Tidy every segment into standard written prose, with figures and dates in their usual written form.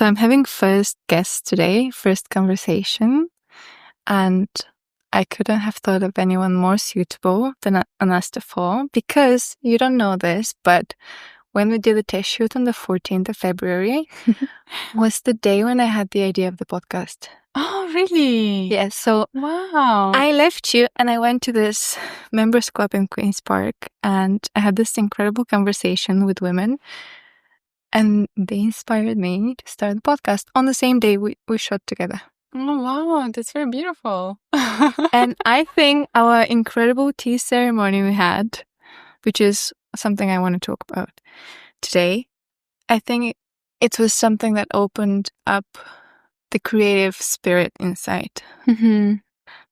So I'm having first guest today, first conversation, and I couldn't have thought of anyone more suitable than Anasta for, because you don't know this, but when we did the test shoot on the 14th of February was the day when I had the idea of the podcast. Oh, really? Yes, so Wow. I left you and I went to this members club in Queen's Park, and I had this incredible conversation with women, and they inspired me to start the podcast on the same day we shot together. Oh, wow. That's very beautiful. And I think our incredible tea ceremony we had, which is something I want to talk about today, I think it was something that opened up the creative spirit inside.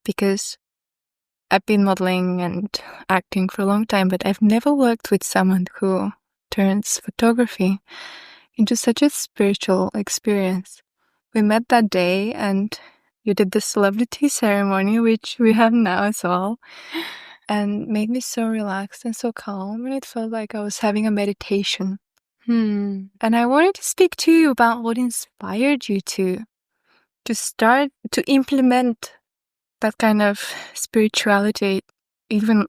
Because I've been modeling and acting for a long time, but I've never worked with someone who turns photography into such a spiritual experience. We met that day and you did the celebrity ceremony, which we have now as well, and made me so relaxed and so calm, and it felt like I was having a meditation. And I wanted to speak to you about what inspired you to start to implement that kind of spirituality, even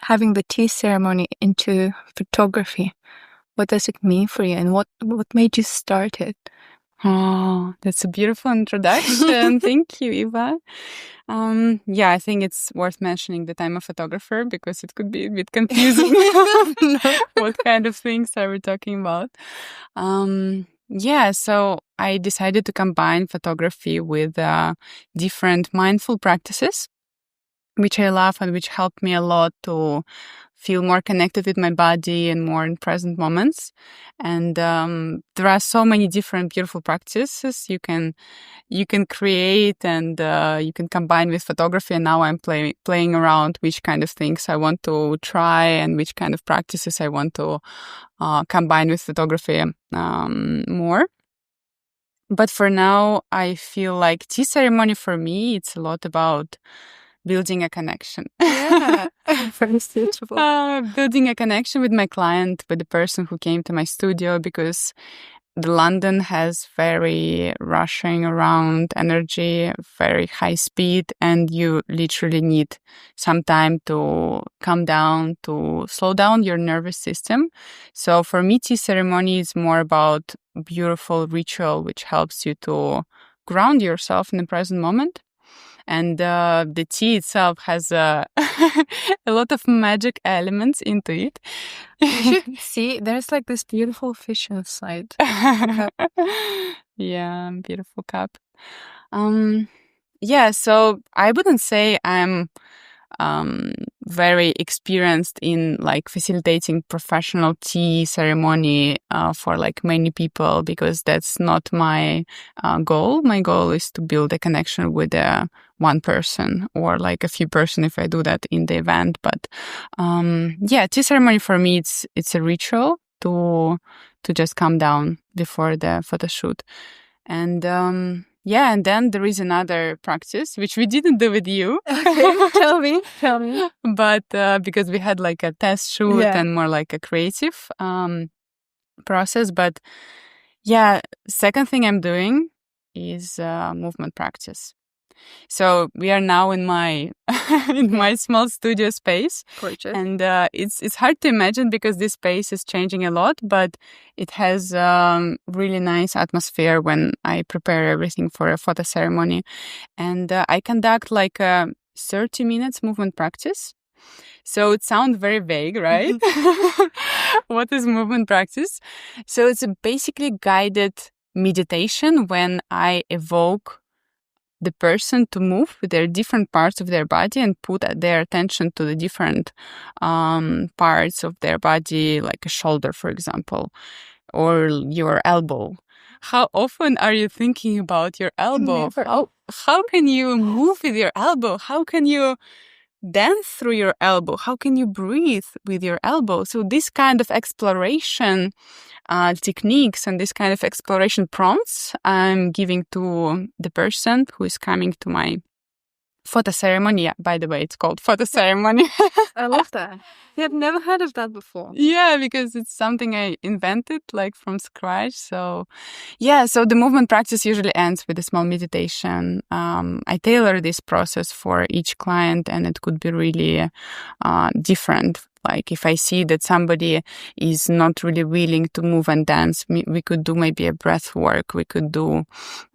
having the tea ceremony, into photography. What does it mean for you, and what made you start it? Oh, that's a beautiful introduction. Thank you, Eva. Yeah, I think it's worth mentioning that I'm a photographer because it could be a bit confusing. What kind of things are we talking about? Yeah, so I decided to combine photography with different mindful practices, which I love and which helped me a lot to feel more connected with my body and more in present moments. And there are so many different beautiful practices you can create and you can combine with photography. And now I'm playing around which kind of things I want to try and which kind of practices I want to combine with photography more. But for now, I feel like tea ceremony for me, it's a lot about building a connection. Yeah, very suitable. Building a connection with my client, with the person who came to my studio, because the London has very rushing around energy, very high speed, and you literally need some time to calm down, to slow down your nervous system. So for me, tea ceremony is more about beautiful ritual, which helps you to ground yourself in the present moment. And the tea itself has a lot of magic elements into it. You should see, there's like this beautiful fish inside. Yeah, beautiful cup. Yeah, so I wouldn't say I'm very experienced in like facilitating professional tea ceremony for like many people, because that's not my goal. My goal is to build a connection with one person or like a few person if I do that in the event. But yeah, tea ceremony for me, it's a ritual to just calm down before the photo shoot. And yeah, and then there is another practice, which we didn't do with you. Okay, tell me. But because we had like a test shoot and more like a creative process. But yeah, second thing I'm doing is movement practice. So we are now in my my small studio space. Gorgeous. And it's hard to imagine because this space is changing a lot, but it has really nice atmosphere when I prepare everything for a photo ceremony. And I conduct like a 30 minutes movement practice. So it sounds very vague, right? What is movement practice? So it's a basically guided meditation when I evoke the person to move with their different parts of their body and put their attention to the different parts of their body, like a shoulder, for example, or your elbow. How often are you thinking about your elbow? Never. How can you move with your elbow? How can you dance through your elbow? How can you breathe with your elbow? So this kind of exploration techniques and this kind of exploration prompts I'm giving to the person who is coming to my photo ceremony. Yeah, by the way, it's called photo ceremony. I love that. Yeah, I've never heard of that before. Yeah, because it's something I invented like from scratch. So yeah, so the movement practice usually ends with a small meditation. I tailor this process for each client, and it could be really different. Like if I see that somebody is not really willing to move and dance, we could do maybe a breath work. We could do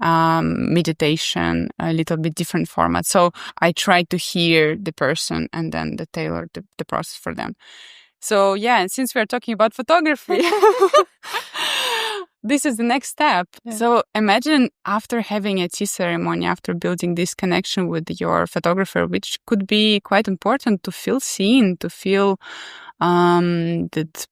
meditation, a little bit different format. So I try to hear the person and then tailor the process for them. So yeah, and since we're talking about photography, this is the next step. Yeah. So imagine after having a tea ceremony, after building this connection with your photographer, which could be quite important to feel seen, to feel that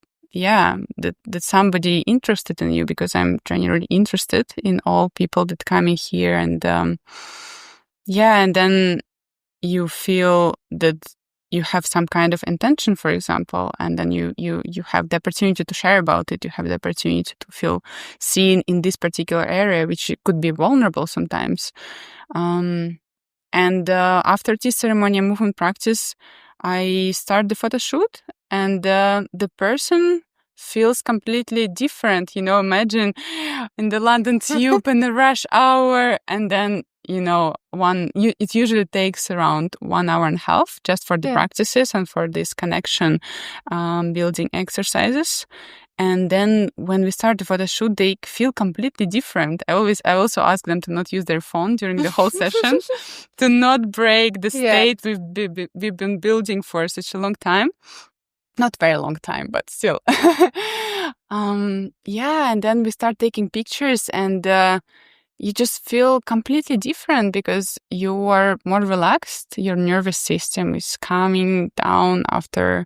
somebody interested in you, because I'm genuinely interested in all people that come in here. And and then you feel that you have some kind of intention, for example, and then you have the opportunity to share about it. You have the opportunity to feel seen in this particular area, which could be vulnerable sometimes. And after this ceremony and movement practice, I start the photo shoot, and the person feels completely different. You know, imagine in the London Tube in the rush hour, and then it usually takes around 1 hour and a half just for the practices and for this connection building exercises. And then when we start the photo shoot, they feel completely different. I also ask them to not use their phone during the whole session, to not break the state we've been building for such a long time. Not very long time, but still. And then we start taking pictures, and you just feel completely different because you are more relaxed. Your nervous system is calming down after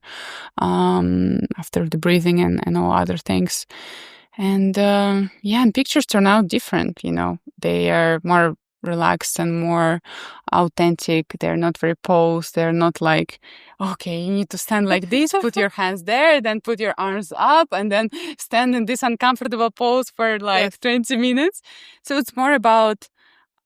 the breathing and all other things. And and pictures turn out different. They are more relaxed and more authentic. They're not very posed. They're not like, okay, you need to stand like this, put your hands there, then put your arms up, and then stand in this uncomfortable pose for 20 minutes. So it's more about,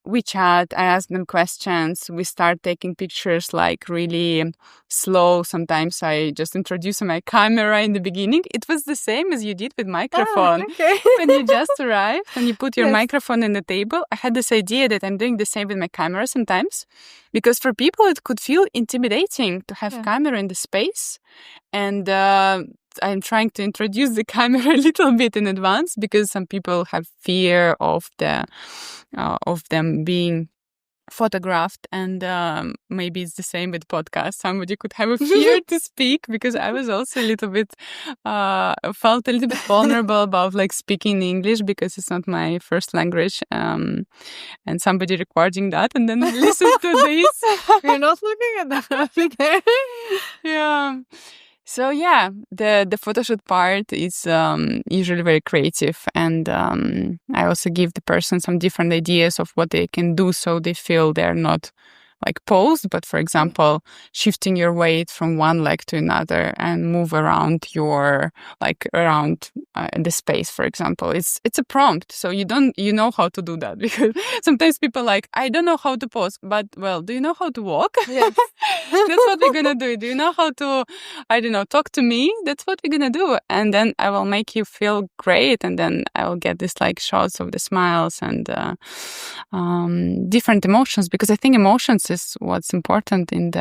we chat, I ask them questions, we start taking pictures like really slow. Sometimes I just introduce my camera in the beginning. It was the same as you did with microphone. Okay. When you just arrived and you put your microphone in the table, I had this idea that I'm doing the same with my camera sometimes, because for people it could feel intimidating to have camera in the space. And I'm trying to introduce the camera a little bit in advance, because some people have fear of them being photographed, and maybe it's the same with podcasts. Somebody could have a fear to speak, because I was also a little bit felt a little bit vulnerable about speaking English, because it's not my first language, and somebody recording that and then listen to this. You're not looking at that. Yeah. So the photoshoot part is usually very creative, and I also give the person some different ideas of what they can do, so they feel they're not posed, but for example, shifting your weight from one leg to another and move around your around the space, for example. It's a prompt, so you know how to do that, because sometimes people I don't know how to pose, but do you know how to walk? Yes. That's what we're gonna do. Do you know how to, I don't know, talk to me? That's what we're gonna do. And then I will make you feel great, and then I will get this shots of the smiles and different emotions, because I think emotions is what's important in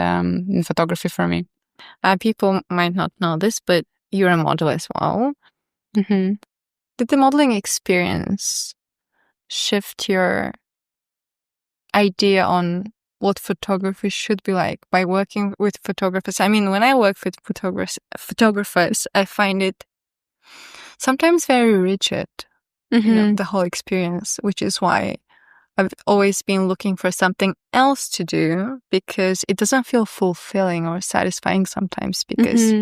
photography for me. People might not know this, but you're a model as well. Mm-hmm. Did the modeling experience shift your idea on what photography should be like by working with photographers? I mean, when I work with photographers, I find it sometimes very rigid, the whole experience, which is why I've always been looking for something else to do, because it doesn't feel fulfilling or satisfying sometimes, because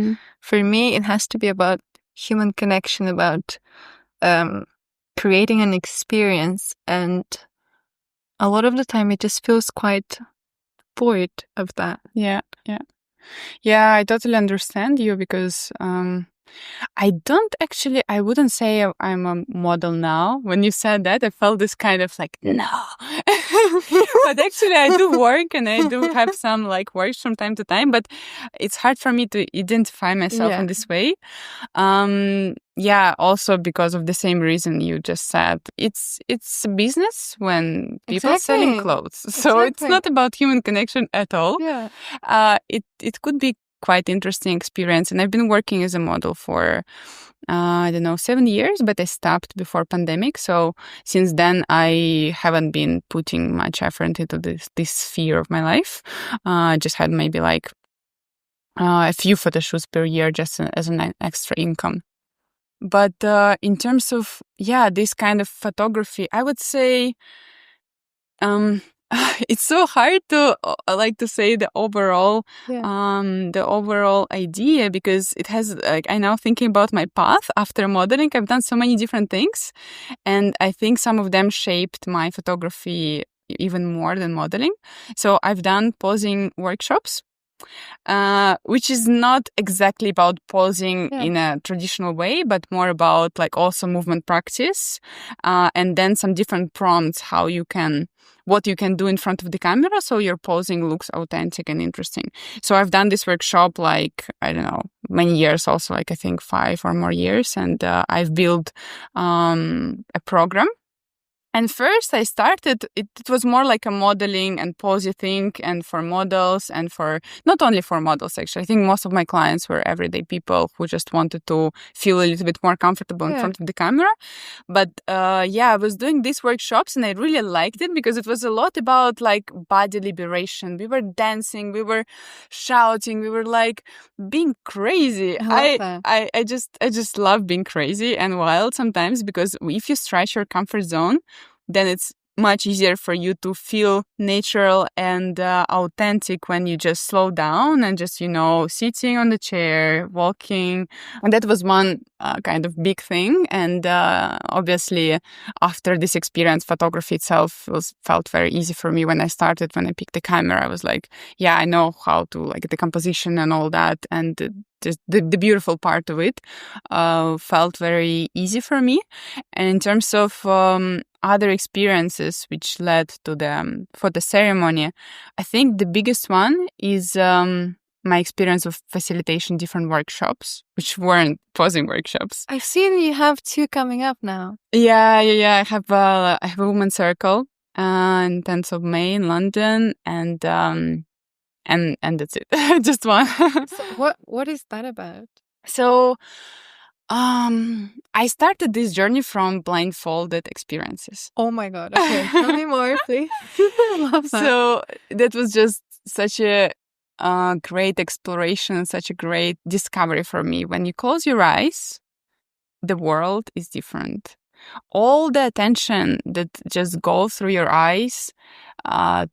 for me, it has to be about human connection, about creating an experience. And a lot of the time, it just feels quite void of that. Yeah, I totally understand you, because I wouldn't say I'm a model now. When you said that, I felt this kind of like, no. But actually, I do work and I do have some like works from time to time, but it's hard for me to identify myself in this way. Also because of the same reason you just said. It's a business when people are selling clothes. So it's not about human connection at all. Yeah. It could be quite interesting experience. And I've been working as a model for, 7 years, but I stopped before pandemic. So since then, I haven't been putting much effort into this sphere of my life. I just had maybe like a few photo shoots per year just as an extra income. But in terms of, this kind of photography, I would say it's so hard to say the overall idea, because it has I now thinking about my path after modeling. I've done so many different things, and I think some of them shaped my photography even more than modeling. So I've done posing workshops, which is not exactly about posing in a traditional way, but more about like also movement practice, and then some different prompts, what you can do in front of the camera so your posing looks authentic and interesting. So I've done this workshop many years, also I think 5 or more years, and I've built a program. And first I started, it was more like a modeling and posy thing, and for models, and for not only for models, actually. I think most of my clients were everyday people who just wanted to feel a little bit more comfortable in front of the camera. But I was doing these workshops and I really liked it because it was a lot about like body liberation. We were dancing, we were shouting, we were like being crazy. I just love being crazy and wild sometimes, because if you stretch your comfort zone, then it's much easier for you to feel natural and authentic when you just slow down and just, sitting on the chair, walking. And that was one kind of big thing. And obviously, after this experience, photography itself felt very easy for me. When I picked the camera, I was like, I know how to, like, the composition and all that. And just the beautiful part of it felt very easy for me. And in terms of other experiences which led to the photo ceremony, I think the biggest one is my experience of facilitation different workshops, which weren't posing workshops. I've seen you have 2 coming up now. Yeah. I have a women's circle on 10th of May in London, and that's it. Just one. So what is that about? So I started this journey from blindfolded experiences. Oh my God. Okay. Tell me more, please. I love that. So that was just such a great exploration, such a great discovery for me. When you close your eyes, the world is different. All the attention that just goes through your eyes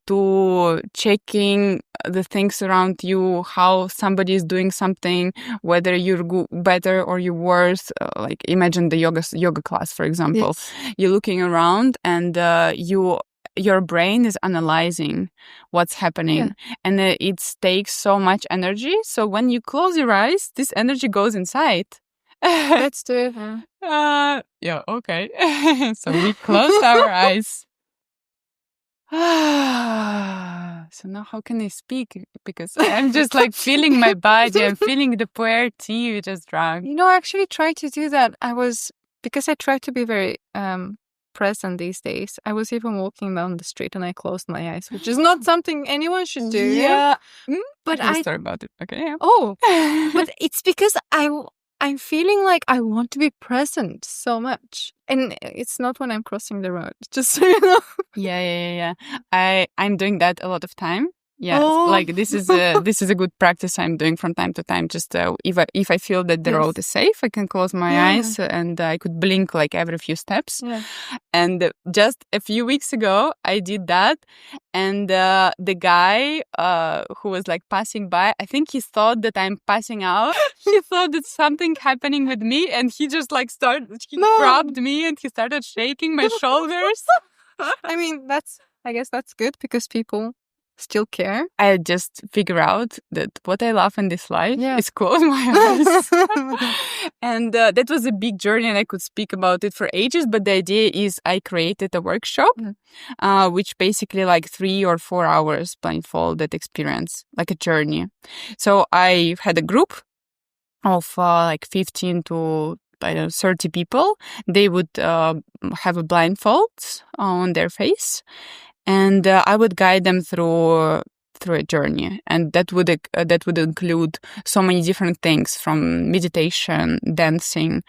to checking the things around you, how somebody is doing something, whether you're better or you're worse. Like imagine the yoga class, for example. Yes. You're looking around and your brain is analyzing what's happening, and it takes so much energy. So when you close your eyes, this energy goes inside. Let's do it. Okay. So we closed our eyes. So now how can I speak? Because I'm just like feeling my body. I'm feeling the puer tea we just drank. I actually tried to do that. Because I try to be very present these days. I was even walking down the street and I closed my eyes, which is not something anyone should do. Yeah. But I story about it. Okay. Yeah. Oh, but it's because I'm feeling like I want to be present so much. And it's not when I'm crossing the road, just so you know. Yeah. I'm doing that a lot of time. Yeah, like this is a good practice I'm doing from time to time. Just if I feel that the road is safe, I can close my eyes and I could blink like every few steps. Yeah. And just a few weeks ago, I did that, and the guy who was like passing by, I think he thought that I'm passing out. He thought that something happening with me, and he just like grabbed me and he started shaking my shoulders. I mean, I guess that's good because people still care? I just figure out that what I love in this life is close my eyes. And that was a big journey, and I could speak about it for ages. But the idea is I created a workshop, which basically like 3 or 4 hours blindfolded experience, like a journey. So I had a group of like 15 to 30 people. They would have a blindfold on their face, and I would guide them through a journey, and that would include so many different things, from meditation, dancing,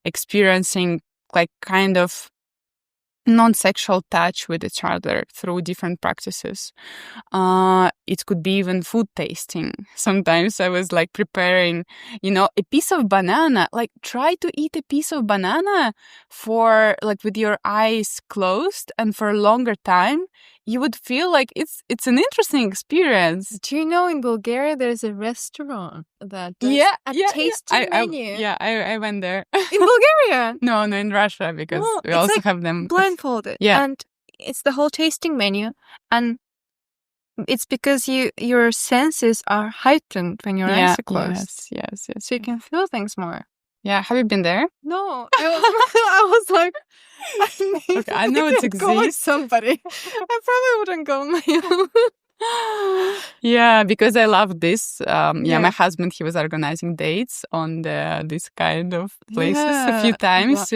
experiencing like kind of non-sexual touch with each other through different practices. It could be even food tasting. Sometimes I was like preparing, a piece of banana. Like, try to eat a piece of banana for like with your eyes closed, and for a longer time. You would feel like it's an interesting experience. Do you know in Bulgaria there's a restaurant that does a tasting menu? I went there. In Bulgaria? No, in Russia, because we also like have them blindfolded. Yeah. And it's the whole tasting menu, and it's because your senses are heightened when your eyes are closed. Yes. So you can feel things more. Yeah, have you been there? No, I was like, I know it exists. Go with somebody. I probably wouldn't go on my own. Yeah, because I love this. My husband, he was organizing dates on this kind of places a few times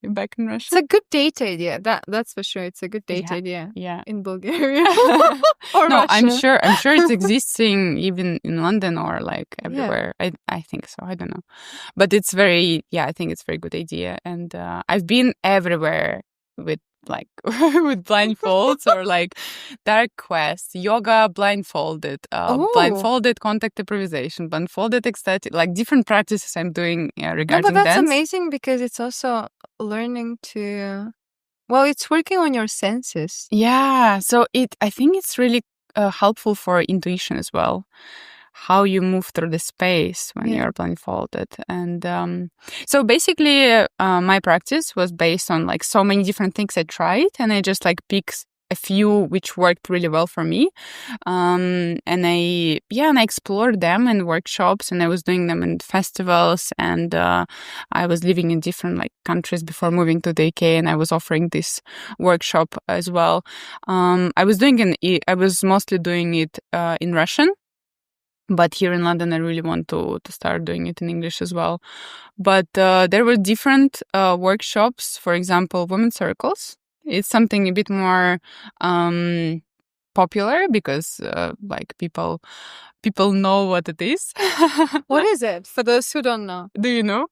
back in Russia. It's a good date idea. That's for sure. It's a good date idea. Yeah, in Bulgaria. Or no, Russia. I'm sure it's existing even in London or like everywhere. I think so. I don't know, but it's I think it's a very good idea. And I've been everywhere with with blindfolds or like dark quest, yoga blindfolded, blindfolded contact improvisation, blindfolded ecstatic, like different practices I'm doing regarding but that's dance. amazing, because it's also learning to, it's working on your senses. Yeah, so I think it's really helpful for intuition as well. How you move through the space when you're blindfolded. And so basically my practice was based on like so many different things I tried, and I just like picked a few which worked really well for me. And I explored them in workshops, and I was doing them in festivals, and I was living in different like countries before moving to the UK, and I was offering this workshop as well. I was mostly doing it in Russian. But here in London, I really want to start doing it in English as well. But there were different workshops, for example, women's circles. It's something a bit more popular because like people know what it is. What is it? For those who don't know. Do you know?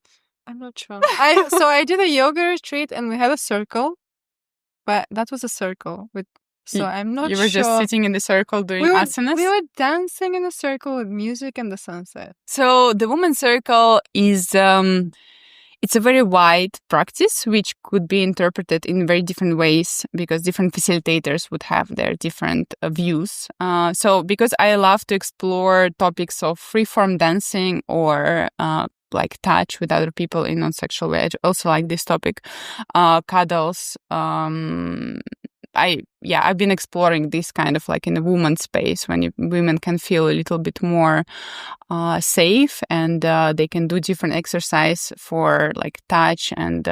I'm not sure. I did a yoga retreat, and we had a circle, but that was a circle with. So I'm not sure. You were just sitting in the circle doing asanas? We were dancing in a circle with music and the sunset. So the women's circle is, it's a very wide practice, which could be interpreted in very different ways because different facilitators would have their different views. So because I love to explore topics of freeform dancing or like touch with other people in non-sexual way. I also like this topic, cuddles, I've been exploring this kind of like in a woman space when women can feel a little bit more safe, and they can do different exercise for like touch and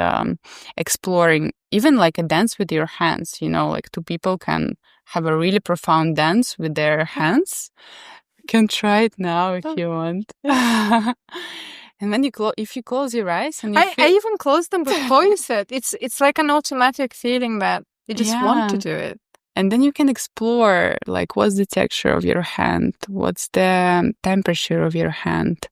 exploring even like a dance with your hands, like two people can have a really profound dance with their hands. You can try it now if you want. And then if you close your eyes and I even closed them before you said it's like an automatic feeling that you just want to do it. And then you can explore, like, what's the texture of your hand? What's the temperature of your hand?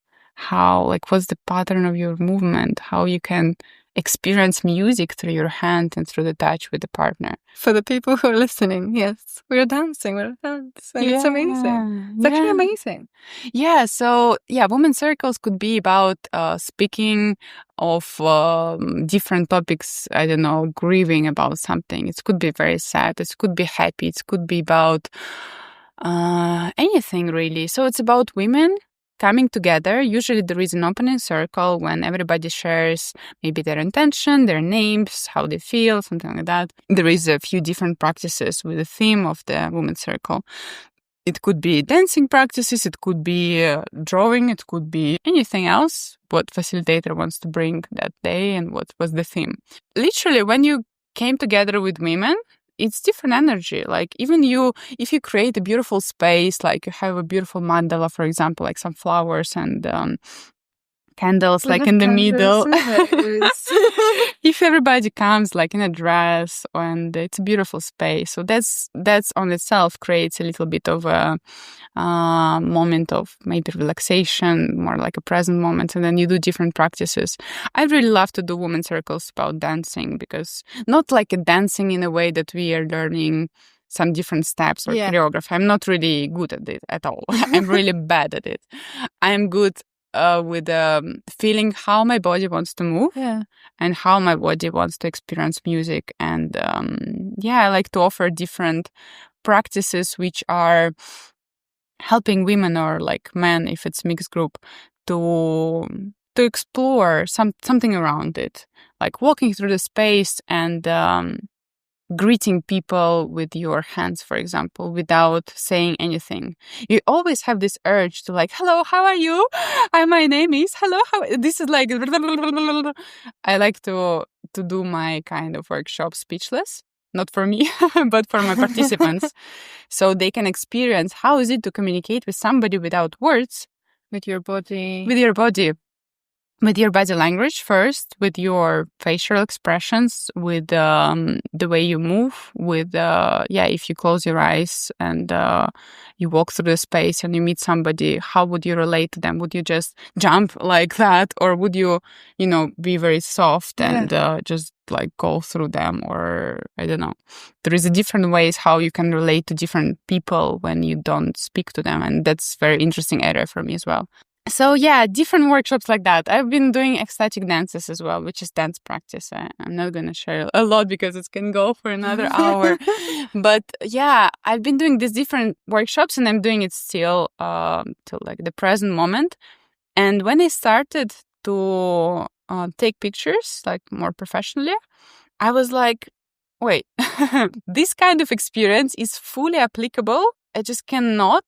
What's the pattern of your movement? How you can experience music through your hand and through the touch with the partner. For the people who are listening, yes, we're dancing. It's amazing. It's actually amazing. Yeah, so, women's circles could be about speaking of different topics, I don't know, grieving about something. It could be very sad. It could be happy. It could be about anything, really. So it's about women coming together. Usually there is an opening circle when everybody shares maybe their intention, their names, how they feel, something like that. There is a few different practices with the theme of the women's circle. It could be dancing practices, it could be drawing, it could be anything else, what facilitator wants to bring that day and what was the theme. Literally, when you came together with women, it's different energy. Like even if you create a beautiful space, like you have a beautiful mandala, for example, like some flowers and candles like in the middle. If everybody comes like in a dress and it's a beautiful space, so that's on itself creates a little bit of a moment of maybe relaxation, more like a present moment, and then you do different practices. I really love to do women circles about dancing, because not like a dancing in a way that we are learning some different steps or choreography. I'm not really good at it at all. I'm really bad at it. I'm good with feeling how my body wants to move and how my body wants to experience music. And I like to offer different practices which are helping women or like men, if it's mixed group, to explore something around it, like walking through the space and greeting people with your hands, for example, without saying anything. You always have this urge to like, hello, how are you? My name is, hello, this is like, I like to do my kind of workshop speechless, not for me, but for my participants. So they can experience how is it to communicate with somebody without words. With your body. With your body language first, with your facial expressions, with the way you move, with if you close your eyes and you walk through the space and you meet somebody, how would you relate to them? Would you just jump like that, or would you, be very soft and just like go through them? Or I don't know. There is a different ways how you can relate to different people when you don't speak to them, and that's very interesting area for me as well. So different workshops like that. I've been doing ecstatic dances as well, which is dance practice. I'm not going to share a lot because it can go for another hour. But I've been doing these different workshops, and I'm doing it still till like the present moment. And when I started to take pictures, like more professionally, I was like, wait, this kind of experience is fully applicable. I just cannot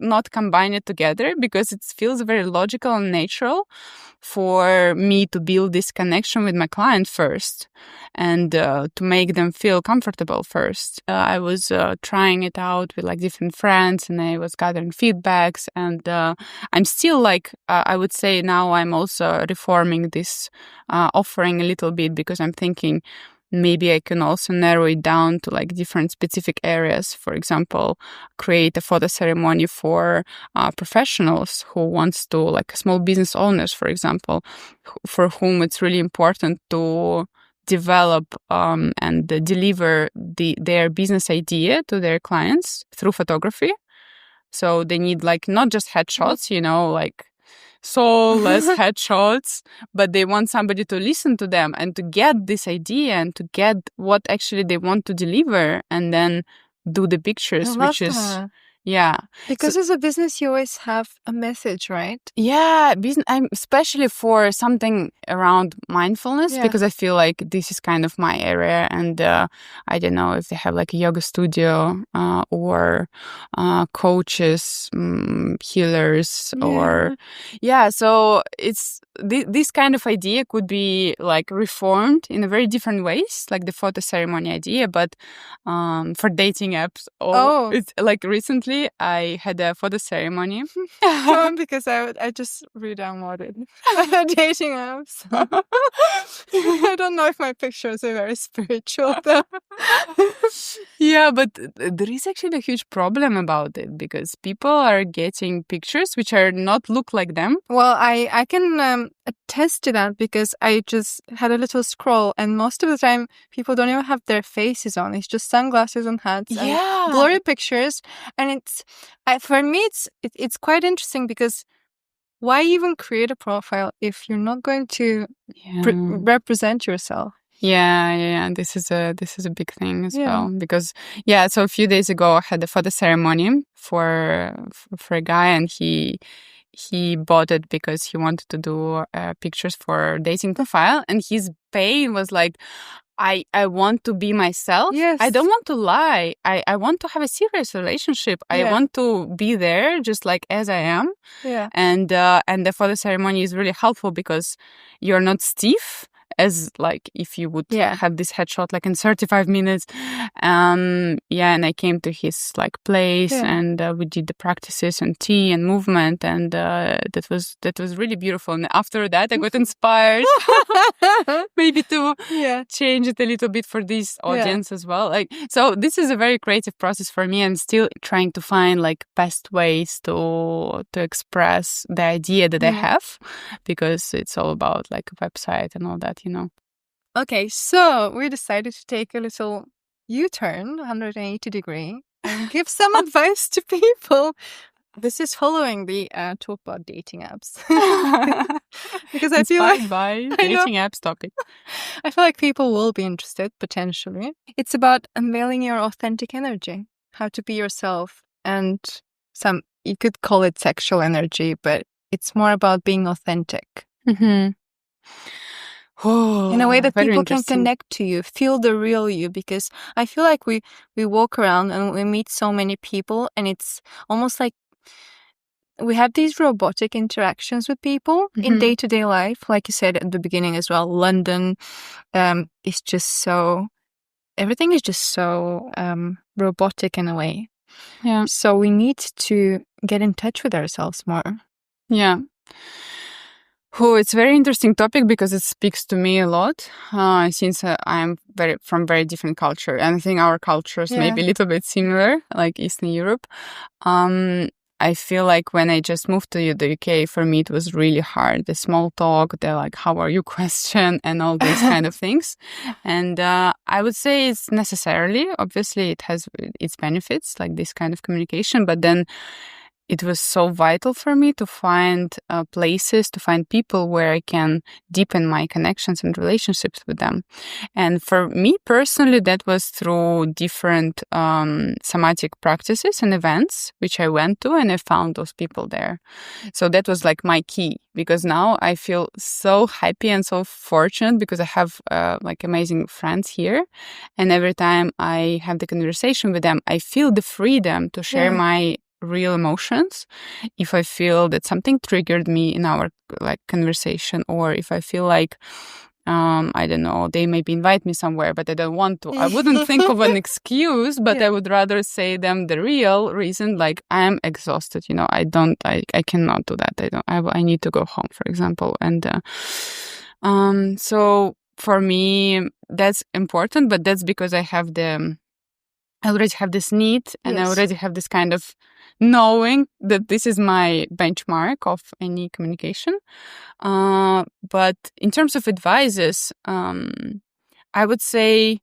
not combine it together, because it feels very logical and natural for me to build this connection with my client first and to make them feel comfortable first. I was trying it out with like different friends, and I was gathering feedbacks, and I'm still like, I would say now I'm also reforming this offering a little bit, because I'm thinking maybe I can also narrow it down to like different specific areas. For example, create a photo ceremony for professionals who wants to, like small business owners, for example, for whom it's really important to develop and deliver their business idea to their clients through photography. So they need like not just headshots, like soulless headshots, but they want somebody to listen to them and to get this idea and to get what actually they want to deliver, and then do the pictures, which is because as a business you always have a message, right? I'm especially for something around mindfulness, because I feel like this is kind of my area. And I don't know if they have like a yoga studio or coaches, healers, or so it's this kind of idea could be like reformed in a very different ways, like the photo ceremony idea, but for dating apps. It's like recently I had a photo ceremony. Because I just re-downloaded dating apps. I don't know if my pictures are very spiritual though. But there is actually a huge problem about it, because people are getting pictures which are not look like them. Well, I can attest to that, because I just had a little scroll, and most of the time people don't even have their faces on. It's just sunglasses and hats and blurry pictures. And for me it's quite interesting, because why even create a profile if you're not going to represent yourself? This is a big thing as well, because so a few days ago I had a photo ceremony for a guy, and he he bought it because he wanted to do pictures for dating profile, and his pain was like, I want to be myself. Yes. I don't want to lie. I want to have a serious relationship. I want to be there just like as I am. Yeah. And the photo ceremony is really helpful because you're not stiff as like if you would have this headshot like in 35 minutes. And I came to his like place and we did the practices and tea and movement, and that was really beautiful. And after that I got inspired maybe to change it a little bit for this audience as well. Like, so this is a very creative process for me, and still trying to find like best ways to express the idea that I have, because it's all about like a website and all that, you know. Okay, so we decided to take a little U-turn, 180 degree, and give some advice to people. This is following the talk about dating apps. Because I feel like by dating apps topic. I feel like people will be interested potentially. It's about unveiling your authentic energy, how to be yourself, and you could call it sexual energy, but it's more about being authentic. In a way that people can connect to you, feel the real you, because I feel like we walk around and we meet so many people, and it's almost like we have these robotic interactions with people in day-to-day life. Like you said at the beginning as well, London is just so, everything is just so robotic in a way. Yeah. So we need to get in touch with ourselves more. Yeah. Oh, it's a very interesting topic because it speaks to me a lot, since I'm from very different culture. And I think our cultures may be a little bit similar, like Eastern Europe. I feel like when I just moved to the UK, for me, it was really hard. The small talk, the like, how are you question, and all these kind of things. And I would say it's necessarily, obviously, it has its benefits, like this kind of communication. But then it was so vital for me to find places, to find people where I can deepen my connections and relationships with them. And for me personally, that was through different somatic practices and events, which I went to, and I found those people there. So that was like my key, because now I feel so happy and so fortunate because I have like amazing friends here. And every time I have the conversation with them, I feel the freedom to share my real emotions. If I feel that something triggered me in our like conversation, or if I feel like I don't know, they maybe invite me somewhere but I don't want to, I wouldn't think of an excuse, but I would rather say them the real reason, like I'm exhausted, you know, I cannot do that, I need to go home, for example. And so for me that's important, but that's because I already have this need, and I already have this kind of knowing that this is my benchmark of any communication. But in terms of advices, I would say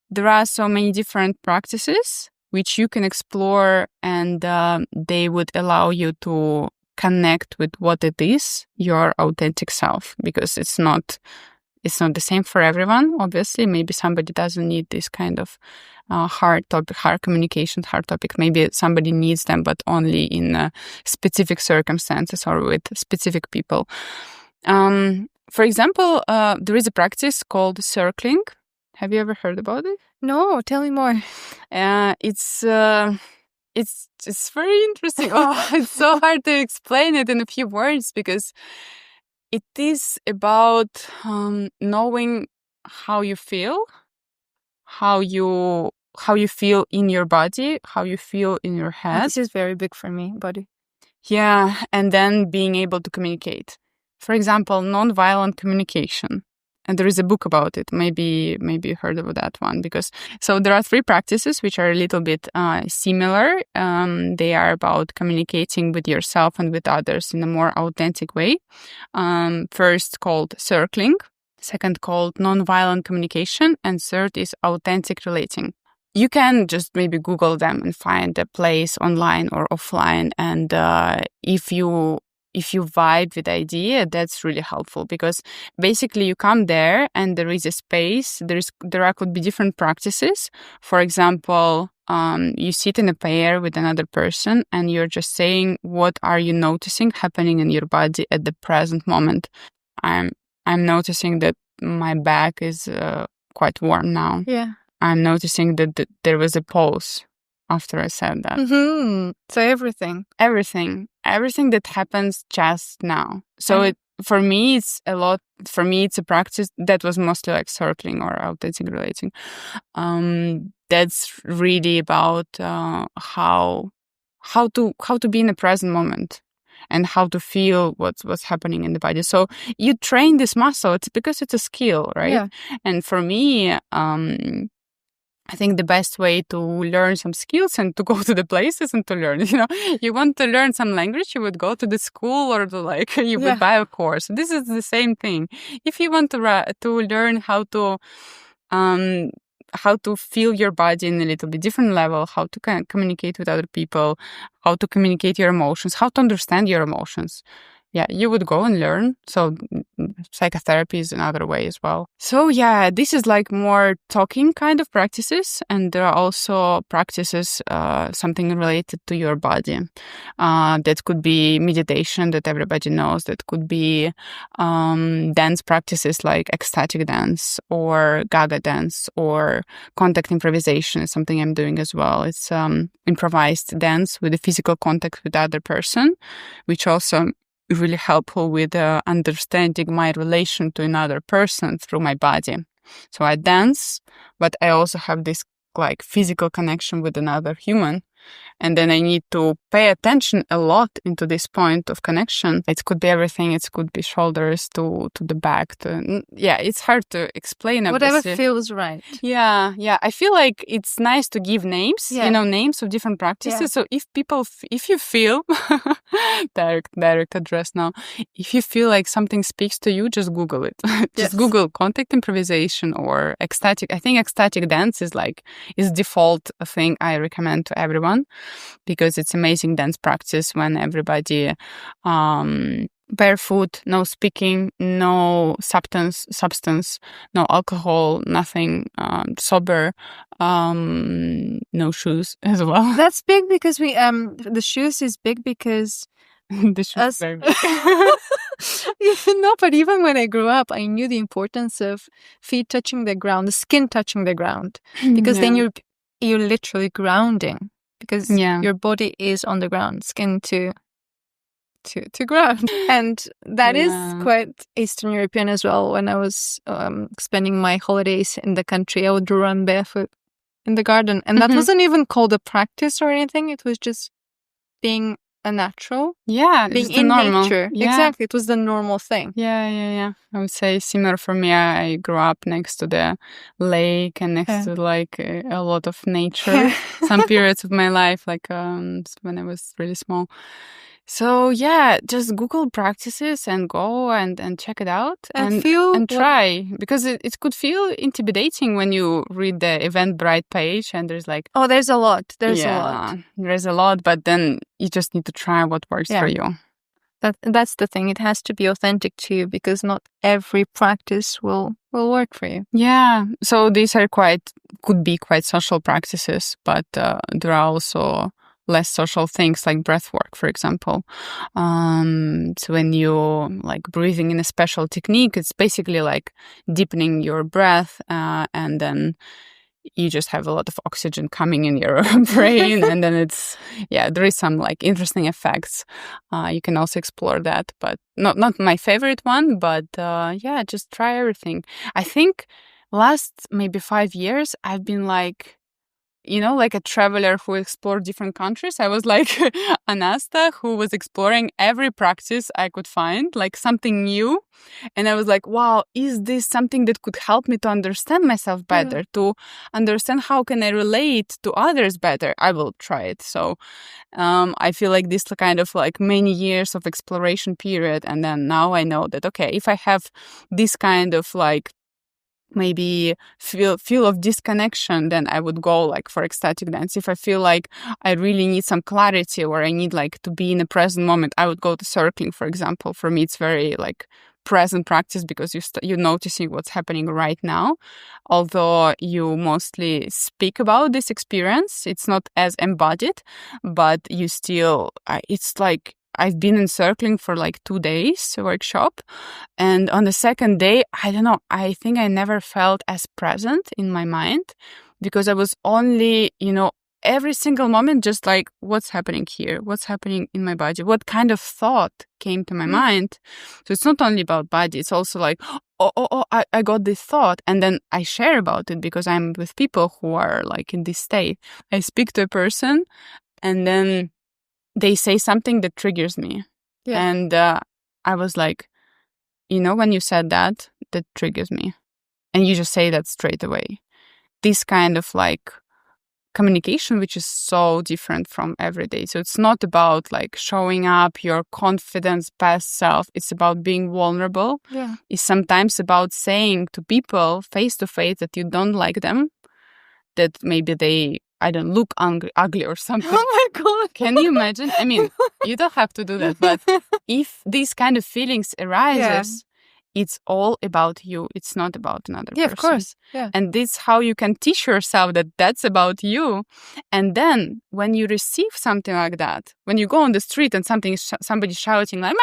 there are so many different practices which you can explore, and they would allow you to connect with what it is, your authentic self, because it's not the same for everyone. Obviously, maybe somebody doesn't need this kind of hard communication, hard topic. Maybe somebody needs them, but only in specific circumstances or with specific people. For example, there is a practice called circling. Have you ever heard about it? No, tell me more. It's very interesting. It's so hard to explain it in a few words, because it is about knowing how you feel, how you feel in your body, how you feel in your head. This is very big for me, body. Yeah, and then being able to communicate. For example, nonviolent communication. And there is a book about it. Maybe you heard of that one. So there are 3 practices which are a little bit similar. They are about communicating with yourself and with others in a more authentic way. First called circling, second called nonviolent communication, and third is authentic relating. You can just maybe Google them and find a place online or offline. And if you vibe with the idea, that's really helpful, because basically you come there and there is a space. There could be different practices. For example, you sit in a pair with another person and you're just saying, what are you noticing happening in your body at the present moment? I'm noticing that my back is quite warm now. Yeah. I'm noticing that there was a pause after I said that. Mm-hmm. So everything that happens just now. So for me, it's a practice that was mostly like circling or authentic relating. That's really about how to be in the present moment and how to feel what's happening in the body. So you train this muscle. It's because it's a skill, right? Yeah. And for me, I think the best way to learn some skills and to go to the places and to learn, you want to learn some language, you would go to the school or you would buy a course. This is the same thing. If you want to learn how to feel your body in a little bit different level, how to communicate with other people, how to communicate your emotions, how to understand your emotions. Yeah, you would go and learn. So psychotherapy is another way as well. So yeah, this is like more talking kind of practices. And there are also practices, something related to your body. That could be meditation that everybody knows. That could be dance practices like ecstatic dance or gaga dance or contact improvisation is something I'm doing as well. It's improvised dance with a physical contact with the other person, which also really helpful with understanding my relation to another person through my body. So I dance, but I also have this like physical connection with another human. And then I need to pay attention a lot into this point of connection. It could be everything. It could be shoulders to the back. It's hard to explain. Whatever feels right. Yeah. I feel like it's nice to give names, names of different practices. Yeah. So if you feel, direct address now, if you feel like something speaks to you, just Google it. Just Google contact improvisation or ecstatic. I think ecstatic dance is default thing I recommend to everyone. Because it's amazing dance practice when everybody barefoot, no speaking, no substance, no alcohol, nothing, sober, no shoes as well. That's big because we the shoes is big because the shoes is very big. No, but even when I grew up, I knew the importance of feet touching the ground, the skin touching the ground, because then you're literally grounding. Because your body is on the ground, skin to ground. And that is quite Eastern European as well. When I was spending my holidays in the country, I would run barefoot in the garden. And that wasn't even called a practice or anything. It was just being a natural. Yeah, being in normal. nature. Yeah. Exactly. It was the normal thing. Yeah. I would say similar for me. I grew up next to the lake and next to like a lot of nature. Some periods of my life, like when I was really small. So yeah, just Google practices and go and check it out and try, because it could feel intimidating when you read the Eventbrite page and there's like, oh, there's a lot. There's a lot, but then you just need to try what works for you. That's the thing. It has to be authentic to you, because not every practice will work for you. Yeah. So these are could be quite social practices, but there are also less social things like breath work, for example. So when you like breathing in a special technique, it's basically like deepening your breath, and then you just have a lot of oxygen coming in your brain, and then there is some like interesting effects. You can also explore that, but not my favorite one, but just try everything. I think last maybe 5 years I've been like, like a traveler who explored different countries. I was like Anasta, who was exploring every practice I could find, like something new. And I was like, wow, is this something that could help me to understand myself better, to understand how can I relate to others better? I will try it. So I feel like this kind of like many years of exploration period. And then now I know that, okay, if I have this kind of like maybe feel of disconnection, then I would go like for ecstatic dance. If I feel like I really need some clarity or I need like to be in the present moment, I would go to circling, for example. For me, it's very like present practice because you're noticing what's happening right now. Although you mostly speak about this experience, it's not as embodied, but you still, it's like I've been encircling for like 2 days workshop. And on the second day, I don't know, I think I never felt as present in my mind because I was only, every single moment, just like, what's happening here? What's happening in my body? What kind of thought came to my mind? So it's not only about body. It's also like, I got this thought. And then I share about it because I'm with people who are like in this state. I speak to a person and then they say something that triggers me. Yeah. And I was like, when you said that triggers me. And you just say that straight away. This kind of like communication, which is so different from every day. So it's not about like showing up your confidence best self. It's about being vulnerable. Yeah. It's sometimes about saying to people face to face that you don't like them, that maybe they, I don't look ugly or something. Oh my God. Can you imagine? I mean, you don't have to do that, but if these kind of feelings arises, it's all about you. It's not about another person. Of course. Yeah. And this is how you can teach yourself that that's about you. And then when you receive something like that, when you go on the street and somebody's shouting like,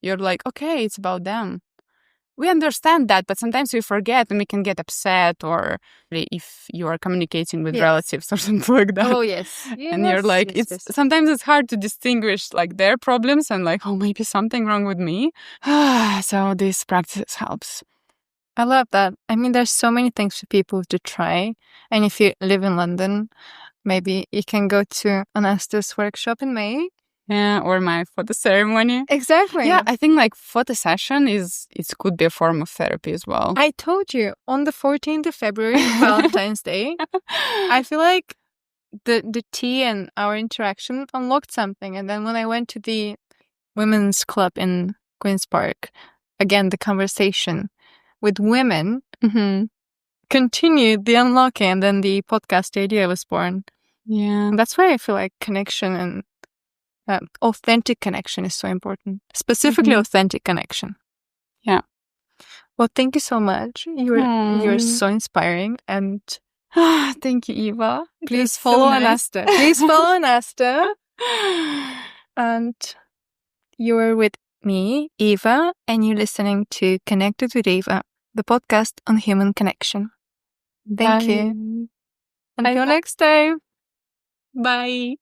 you're like, okay, it's about them. We understand that, but sometimes we forget and we can get upset, or if you are communicating with relatives or something like that. Oh, yes. And you're like, sometimes it's hard to distinguish like their problems and like, oh, maybe something wrong with me. So this practice helps. I love that. I mean, there's so many things for people to try. And if you live in London, maybe you can go to Anasta's workshop in May. Yeah, or my photo ceremony. Exactly. Yeah, I think like photo session it could be a form of therapy as well. I told you, on the 14th of February, Valentine's Day, I feel like the tea and our interaction unlocked something. And then when I went to the women's club in Queen's Park, again, the conversation with women continued the unlocking, and then the podcast idea was born. Yeah. And that's why I feel like connection and authentic connection is so important. Specifically, authentic connection. Yeah. Well, thank you so much. You're so inspiring, and thank you, Eva. Please follow Anasta. Please follow Anasta. And you're with me, Eva, and you're listening to Connected with Eva, the podcast on human connection. Thank you. Until next time. Bye.